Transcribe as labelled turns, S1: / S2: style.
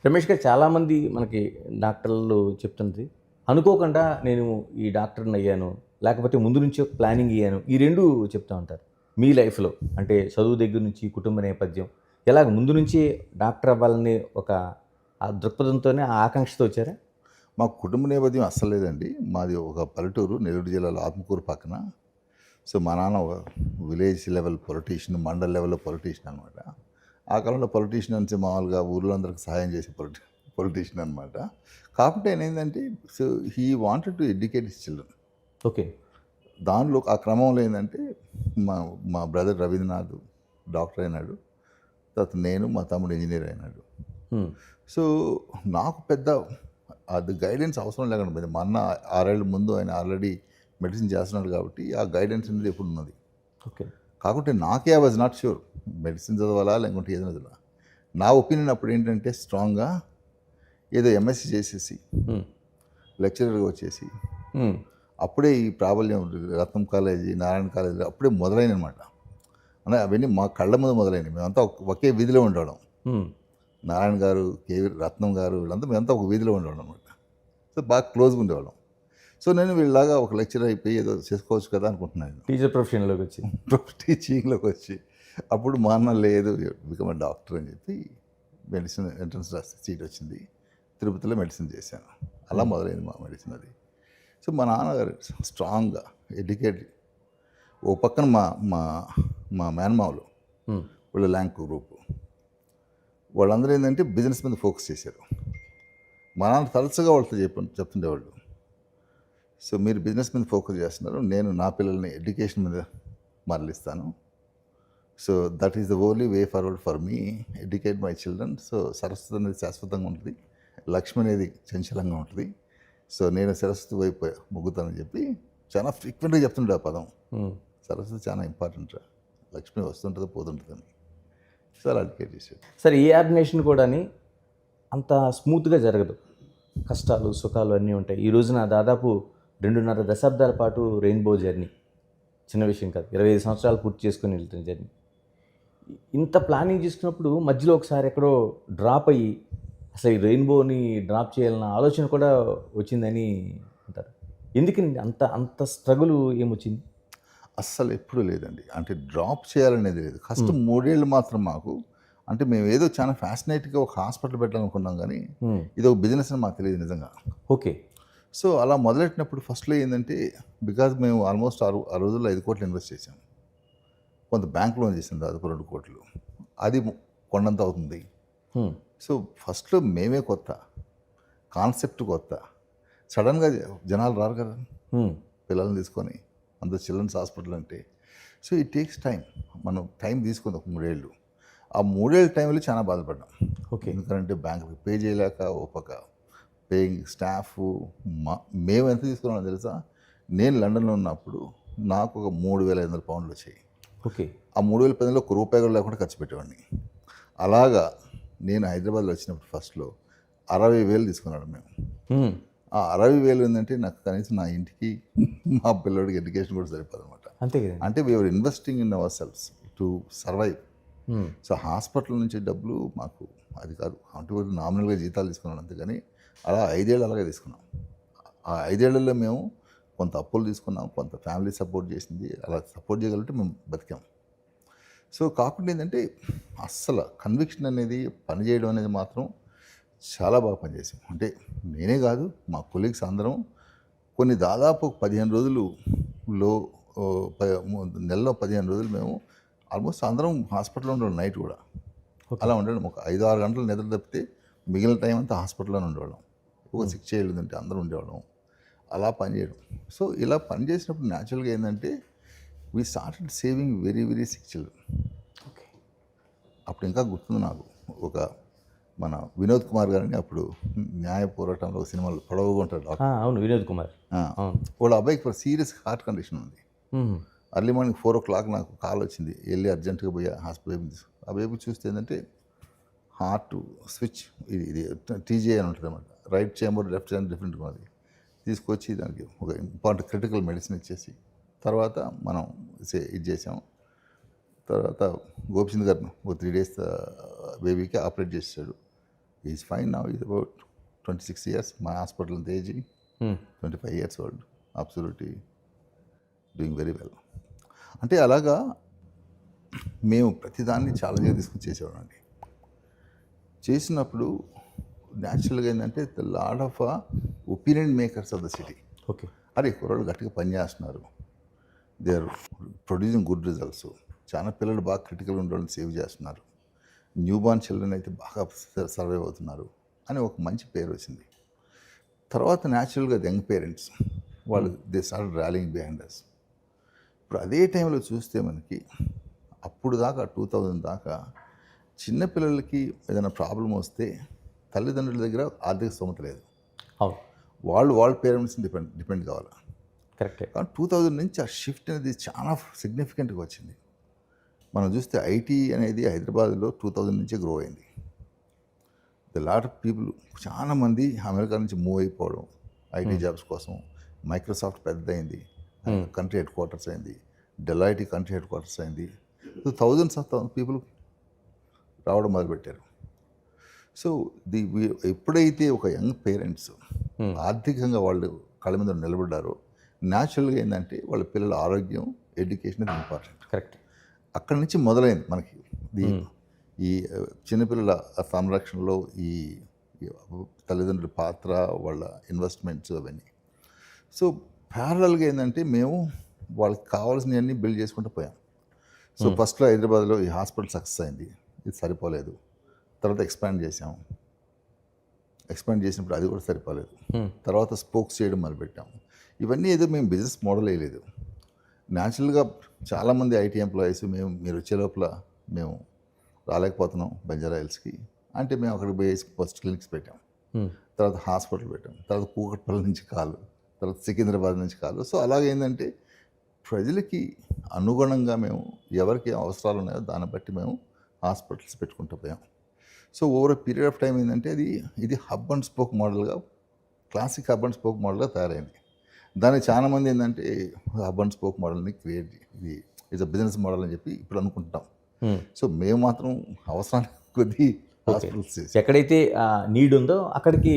S1: రమేష్ గారు చాలామంది మనకి డాక్టర్లు చెప్తుంది అనుకోకుండా నేను ఈ డాక్టర్ని అయ్యాను, లేకపోతే ముందు నుంచే ప్లానింగ్ అయ్యాను, ఈ రెండు చెప్తూ ఉంటారు. మీ లైఫ్లో అంటే చదువు దగ్గర నుంచి కుటుంబ నేపథ్యం ఎలాగ ముందు నుంచి డాక్టర్ అవ్వాలని ఒక ఆ దృక్పథంతోనే ఆ ఆకాంక్షతో వచ్చారా?
S2: మాకు కుటుంబ నేపథ్యం అస్సలు లేదండి. మాది ఒక పల్లెటూరు నెల్లూరు జిల్లాలో ఆత్మకూరు పక్కన. సో, మా నాన్న ఒక విలేజ్ లెవెల్ పొలిటీషియన్, మండల్ లెవెల్‌లో పొలిటీషియన్ అనమాట. ఆ కాలంలో పొలిటీషియన్ అంటే మామూలుగా ఊర్లో అందరికి సహాయం చేసే పొలిటీషియన్ అనమాట. కాకపోతే ఏంటంటే so, he wanted to educate his children.
S1: Okay.
S2: దానిలో ఆ క్రమంలో ఏందంటే మా మా బ్రదర్ రవీంద్రనాథ్ డాక్టర్ అయినాడు. తర్వాత నేను, మా తమ్ముడు ఇంజినీర్ అయినాడు.
S1: హ్మ్.
S2: సో, నాకు పెద్ద అది గైడెన్స్ అవసరం లేకుండా పోయింది. మా అన్న 6 ఏళ్ల ముందు ఆయన ఆల్రెడీ మెడిసిన్ చేస్తున్నాడు కాబట్టి, ఆ గైడెన్స్ అనేది ఎప్పుడు ఉన్నది.
S1: ఓకే.
S2: కాకుంటే నాకే I was not sure medicine చదవాలా లేకుంటే ఏదైనా చదవాలా. నా ఒపీనియన్ అప్పుడు ఏంటంటే స్ట్రాంగ్‌గా ఏదో ఎంఎస్సీ చేసేసి,
S1: హ్మ్.
S2: లెక్చరర్‌గా వచ్చేసి,
S1: హ్మ్.
S2: అప్పుడే ఈ ప్రాబల్యం రత్నం కాలేజీ, నారాయణ కాలేజీ అప్పుడే మొదలైననమాట. అంటే అవన్నీ మా కళ్ళ ముందు మొదలైనవి. మేమంతా ఒకే వీధిలో ఉండేవాళ్ళం.
S1: హ్మ్.
S2: నారాయణ గారు, కేవీ రత్నం గారు వీళ్ళంతా మేమంతా ఒక వీధిలో ఉండేవాళ్ళం అనమాట. సో, బాగా క్లోజ్‌గా ఉండేవాళ్ళం. సో, నేను వీళ్ళలాగా ఒక లెక్చరర్ అయిపోయి ఏదో చేసుకోవచ్చు కదా అనుకుంటున్నాను.
S1: టీచర్ ప్రొఫెషన్లోకి వచ్చి.
S2: టీచింగ్‌లోకి వచ్చి. అప్పుడు మా అన్న లేదు బికమ్ ఎ డాక్టర్ అని చెప్పి మెడిసిన్ ఎంట్రన్స్ రాస్తే సీట్ వచ్చింది. తిరుపతిలో మెడిసిన్ చేశాను. అలా మొదలైంది మా మెడిసిన్ అది. సో, మా నాన్నగారు స్ట్రాంగ్‌గా ఎడ్యుకేటెడ్. ఓ పక్కన మా మా మా మేనమామలు
S1: హ్మ్.
S2: వీళ్ళు ల్యాంక్ గ్రూప్. వాళ్ళందరూ ఏంటంటే బిజినెస్ మీద ఫోకస్ చేశారు. మా నాన్న తరచుగా వాళ్ళతో చెప్తుండేవాళ్ళు. సో, మీరు బిజినెస్ మీద ఫోకస్ చేస్తున్నారు. నేను నా పిల్లల్ని ఎడ్యుకేషన్ మీద మరలిస్తాను. So, that is the only way forward for me. Educate my children. So, Saraswati అనేది శాశ్వతంగా ఉంటుంది. లక్ష్మి అనేది చంచలంగా ఉంటుంది. సో, నేను సరస్వతి వైపు మొగ్గుతానని చెప్పి చాలా ఫ్రీక్వెంట్‌గా చెప్తుండే ఆ పదం.
S1: హ్మ్.
S2: సరస్వతి చాలా ఇంపార్టెంట్ రా. లక్ష్మి వస్తుంటుంది, పోతుంటుందని. సో, అలా ఎడ్యుకేట్ చేశాడు.
S1: సరే, ఏ ఆర్గనైజేషన్ కూడాని అంత స్మూత్‌గా జరగదు. కష్టాలు, సుఖాలు అన్నీ ఉంటాయి. ఈ రోజున దాదాపు 2.5 దశాబ్దాల పాటు రెయిన్బో జర్నీ. చిన్న విషయం కాదు. 25 సంవత్సరాలు పూర్తి చేసుకొని వెళ్తున్న జర్నీ. ఇంత ప్లానింగ్ చేసుకున్నప్పుడు మధ్యలో ఒకసారి ఎక్కడో డ్రాప్ అయ్యి అసలు ఈ రెయిన్బోని డ్రాప్ చేయాలన్న ఆలోచన కూడా వచ్చిందని అంటారు. ఎందుకండి అంత అంత స్ట్రగుల్ ఏమొచ్చింది?
S2: అస్సలు ఎప్పుడూ లేదండి. అంటే డ్రాప్ చేయాలనేది లేదు. ఫస్ట్ 3 ఏళ్ళు మాత్రం మాకు అంటే మేమేదో చాలా ఫ్యాసినేట్‌గా ఒక హాస్పిటల్ పెట్టాలనుకున్నాం గానీ,
S1: హ్మ్.
S2: ఇది ఒక బిజినెస్ అని మాకు తెలీదు నిజంగా.
S1: ఓకే.
S2: సో, అలా మొదలెట్టినప్పుడు ఫస్ట్‌లో ఏందంటే, బికాజ్ మేము ఆల్మోస్ట్ ఆ రోజుల్లో 5,00,00,000 ఇన్వెస్ట్ చేశాం. కొంత బ్యాంక్ లోన్ చేసాం దాదాపు 2,00,00,000. అది కొండంత అవుతుంది.
S1: హ్మ్.
S2: సో, ఫస్ట్‌లో మేమే కొత్త. కాన్సెప్ట్ కొత్త. సడెన్‌గా జనాలు రారు కదా!
S1: హ్మ్.
S2: పిల్లల్ని తీసుకొని అంత చిల్డ్రన్స్ హాస్పిటల్ అంటే. So, it takes time. మనం టైం తీసుకుంది ఒక 3 ఏళ్ళు. ఆ 3 ఏళ్ల టైంలో చాలా బాధపడ్డాం.
S1: ఓకే.
S2: ఎందుకంటే బ్యాంక్‌కి పే చేయలేక ఓ పక్క పేయింగ్ స్టాఫు మేము ఎంత తీసుకున్నామో తెలుసా? నేను లండన్‌లో ఉన్నప్పుడు నాకు ఒక 3,500 పౌండ్లు వచ్చాయి.
S1: ఓకే.
S2: ఆ 3,500లో ఒక్క రూపాయి కూడా లేకుండా ఖర్చు పెట్టేవాడిని. అలాగా నేను హైదరాబాద్‌లో వచ్చినప్పుడు ఫస్ట్‌లో 60,000 తీసుకున్నాడు మేము.
S1: హ్మ్.
S2: ఆ 60,000 ఏందంటే నాకు కనీసం నా ఇంటికి, మా పిల్లోడికి ఎడ్యుకేషన్ కూడా సరిపోదనమాట.
S1: అంతే కదండి.
S2: అంటే we are investing in ourselves to survive.
S1: Hmm.
S2: So, hospital నుంచి డబ్బులు మాకు అది కాదు. అంటే నామినల్‌గా జీతాలు తీసుకున్నాను అంతేగాని, అలా 5 ఏళ్ళు అలాగే తీసుకున్నాం. ఆ 5 ఏళ్లలో మేము కొంత అప్పులు తీసుకున్నాం, కొంత ఫ్యామిలీ సపోర్ట్ చేసింది. అలా సపోర్ట్ చేయగలిగితే మేము బతికాం. సో, కాకుండా ఏంటంటే అస్సలు కన్విక్షన్ అనేది పని చేయడం అనేది మాత్రం చాలా బాగా పనిచేసాం. అంటే నేనే కాదు మా కొలీగ్స్ అందరం కొన్ని దాదాపు 15 రోజులులో నెలలో 15 రోజులు మేము ఆల్మోస్ట్ అందరం హాస్పిటల్‌లో ఉండేవాళ్ళం నైట్ కూడా.
S1: ఓకే.
S2: అలా ఉండడం ఒక 5, 6 గంటలు నిద్ర తప్పితే మిగిలిన టైం అంతా హాస్పిటల్‌లోనే ఉండేవాళ్ళం. ఒక 6 చైల్డ్ ఉంటే అందరం ఉండేవాళ్ళం. అలా పనిచేయడం. సో, ఇలా పని చేసినప్పుడు న్యాచురల్‌గా ఏందంటే we started saving very very sick children.
S1: Okay.
S2: అప్పుడు ఇంకా గుర్తుంది నాకు. ఒక మన వినోద్ కుమార్ గారని అప్పుడు న్యాయ పోరాటంలో ఒక సినిమాలో పొడవుగా ఉంటాడు
S1: ఆ!
S2: డాక్టర్.
S1: అవును. వినోద్ కుమార్.
S2: ఆ!
S1: అవును.
S2: వాళ్ళ అబ్బాయికి సీరియస్ హార్ట్ కండిషన్ ఉంది.
S1: హ్మ్.
S2: ఎర్లీ మార్నింగ్ 4:00 నాకు కాల్ వచ్చింది. ఎళ్లి అర్జెంట్‌గా పోయి బేబీని ఆ బేబీ చూస్తే ఏందంటే హార్ట్ స్విచ్ ఇది ఇది టీజీఐ అని ఉంటుందన్నమాట. రైట్ చేంబర్, లెఫ్ట్ చేంబర్ డిఫరెంట్‌గా ఉన్నది. తీసుకొచ్చి దానికి ఒక ఇంపార్టెంట్ క్రిటికల్ మెడిసిన్ ఇచ్చేసి, తర్వాత మనం ఇది చేసాం. తర్వాత గోపిచంద్ గారు ఓ 3 డేస్ బేబీకి ఆపరేట్ చేసేసాడు. Is fine now, is about 26 years. మా hospital age 25 years old. Absolutely doing very well. అంటే అలాగా మేము ప్రతిదాన్ని ఛాలెంజ్గా తీసుకుని చేసేవాళ్ళండి. చేసినప్పుడు న్యాచురల్గా ఏంటంటే the lot of opinion makers of the city.
S1: Okay.
S2: అరే కుర్రాళ్ళు గట్టిగా పనిచేస్తున్నారు, they are producing good results, చాలా పిల్లలు బాగా క్రిటికల్ ఉండేవాళ్ళని సేవ్ చేస్తున్నారు, న్యూ బార్న్ చిల్డ్రన్ అయితే బాగా సర్వైవ్ అవుతున్నారు అని ఒక మంచి పేరు వచ్చింది. తర్వాత న్యాచురల్గా యంగ్ పేరెంట్స్ వాళ్ళు they start rallying behind us. ఇప్పుడు అదే టైంలో చూస్తే మనకి అప్పుడు దాకా 2000 దాకా చిన్నపిల్లలకి ఏదైనా ప్రాబ్లం వస్తే తల్లిదండ్రుల దగ్గర ఆర్థిక స్తోమత లేదు,
S1: అవును,
S2: వాళ్ళ పేరెంట్స్ని డిపెండ్ కావాలి.
S1: కరెక్టే.
S2: కానీ 2000 నుంచి ఆ షిఫ్ట్ అనేది చాలా సిగ్నిఫికెంట్గా వచ్చింది. మనం చూస్తే ఐటీ అనేది హైదరాబాద్లో 2000 నుంచే గ్రో అయింది. ద లాట్ ఆఫ్ పీపుల్ చాలామంది అమెరికా నుంచి మూవ్ అయిపోవడం ఐటీ జాబ్స్ కోసం. మైక్రోసాఫ్ట్ పెద్దదైంది, కంట్రీ హెడ్ క్వార్టర్స్ అయింది, డెలాయిటీ కంట్రీ హెడ్ క్వార్టర్స్ అయింది. సో థౌజండ్స్ ఆఫ్ పీపుల్ రావడం మొదలుపెట్టారు. సో ఎప్పుడైతే ఒక యంగ్ పేరెంట్స్ ఆర్థికంగా వాళ్ళు కళ్ళ మీద నిలబడ్డారో న్యాచురల్గా ఏంటంటే వాళ్ళ పిల్లల ఆరోగ్యం, ఎడ్యుకేషన్ ఇది ఇంపార్టెంట్.
S1: కరెక్ట్.
S2: అక్కడి నుంచి మొదలైంది మనకి ఈ చిన్నపిల్లల సంరక్షణలో ఈ తల్లిదండ్రుల పాత్ర, వాళ్ళ ఇన్వెస్ట్మెంట్స్ అవన్నీ. సో ప్యారలల్గా ఏంటంటే మేము వాళ్ళకి కావాల్సినవన్నీ బిల్డ్ చేసుకుంటూ పోయాం. సో ఫస్ట్లో హైదరాబాద్లో ఈ హాస్పిటల్ సక్సెస్ అయింది, ఇది సరిపోలేదు. తర్వాత ఎక్స్పాండ్ చేసినప్పుడు అది కూడా సరిపోలేదు. తర్వాత స్పోక్స్ చేయడం మొదలుపెట్టాము. ఇవన్నీ ఏదో మేము బిజినెస్ మోడల్ వేయలేదు. న్యాచురల్గా చాలామంది ఐటీ ఎంప్లాయీస్ మీరు వచ్చే లోపల మేము రాలేకపోతున్నాం బంజారా హిల్స్కి అంటే మేము అక్కడికి పోయి ఫస్ట్ క్లినిక్స్ పెట్టాం, తర్వాత హాస్పిటల్ పెట్టాం, తర్వాత కూకట్పల్లి నుంచి కాలు, తర్వాత సికింద్రాబాద్ నుంచి కాలు. సో అలాగేంటంటే ప్రజలకి అనుగుణంగా మేము ఎవరికి అవసరాలు ఉన్నాయో దాన్ని బట్టి మేము హాస్పిటల్స్ పెట్టుకుంటూ పోయాం. So over a period of time ఏంటంటే ఇది హబ్ అండ్ స్పోక్ మోడల్గా, క్లాసిక్ హబ్ అండ్ స్పోక్ మోడల్గా తయారైంది. దాన్ని చాలామంది ఏంటంటే హబ్ అండ్ స్పోక్ మోడల్ని క్రియేట్ ఇది ఇట్స్ అ బిజినెస్ మోడల్ అని చెప్పి ఇప్పుడు అనుకుంటాం. సో మేము మాత్రం అవసరానికి కొద్దీ హాస్పిటల్స్
S1: ఎక్కడైతే నీడ్ ఉందో అక్కడికి